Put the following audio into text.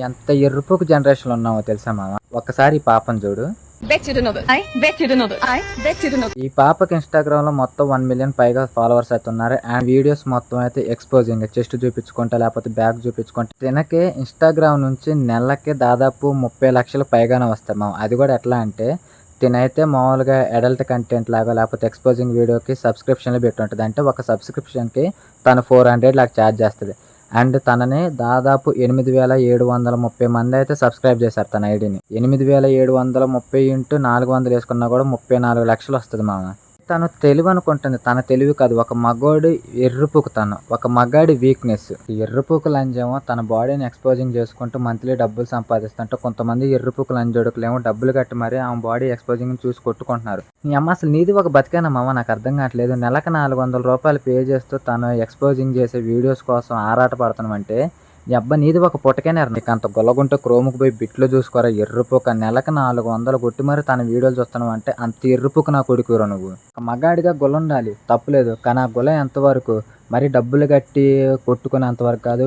ఎంత ఎర్రిపోకు జనరేషన్ ఉన్నామో తెలుసా మామ. ఒక్కసారి ఈ పాపను చూడు. ఈ పాపకి ఇన్స్టాగ్రామ్ లో మొత్తం 1 మిలియన్ పైగా ఫాలోవర్స్ అయితే ఉన్నారు. అండ్ వీడియోస్ మొత్తం అయితే ఎక్స్పోజింగ్, చెస్ట్ చూపించుకుంటా లేకపోతే బ్యాక్ చూపించుకుంటా. తినకే ఇన్స్టాగ్రామ్ నుంచి నెలకి దాదాపు 30 లక్షలు పైగానే వస్తాయి మామ. అది కూడా ఎట్లా అంటే తినైతే మామూలుగా అడల్ట్ కంటెంట్ లాగా లేకపోతే ఎక్స్పోజింగ్ వీడియోకి సబ్స్క్రిప్షన్లు పెట్టుంటుంది. అంటే ఒక సబ్స్క్రిప్షన్కి తను 400 లాగా ఛార్జ్ చేస్తుంది. అండ్ తనని దాదాపు 8730 మంది అయితే సబ్స్క్రైబ్ చేశారు తన ఐడిని. 8730 ఇంటూ 400 వేసుకున్నా కూడా 34 లక్షలు వస్తుంది మామ. తను తెలివి అనుకుంటుంది, తన తెలివి కాదు. ఒక మగోడి ఎర్రిపుకు, తను ఒక మగాడి వీక్నెస్. ఎర్రిపుకు లంజేమో తన బాడీని ఎక్స్పోజింగ్ చేసుకుంటూ మంత్లీ డబ్బులు సంపాదిస్తుంటే, కొంతమంది ఎర్రిపుకు లంజోడుకులేమో డబ్బులు కట్టి మరి ఆమె బాడీ ఎక్స్పోజింగ్ చూసి కొట్టుకుంటున్నారు. నీ అమ్మ అసలు నీది ఒక బతికేనా మామ, నాకు అర్థం కావట్లేదు. నెలకు 400 రూపాయలు పే చేస్తూ తను ఎక్స్పోజింగ్ చేసే వీడియోస్ కోసం ఆరాట పడుతున్నామంటే ఈ అబ్బా నీది ఒక పుట్టకేనే. నీకు అంత గొల్లగుంటే క్రోముకు పోయి బిట్లు చూసుకోరా ఎర్రిపోక. నెలకు 400 కొట్టి మరి తన వీడియోలు చూస్తున్నావు అంటే అంత ఎర్రిపోకు నా కొడుకురా నువ్వు. ఒక మగాడిగా గొల్ల ఉండాలి తప్పులేదు, కానీ ఆ గొల్ల ఎంతవరకు మరి డబ్బులు కట్టి కొట్టుకునేంతవరకు కాదు.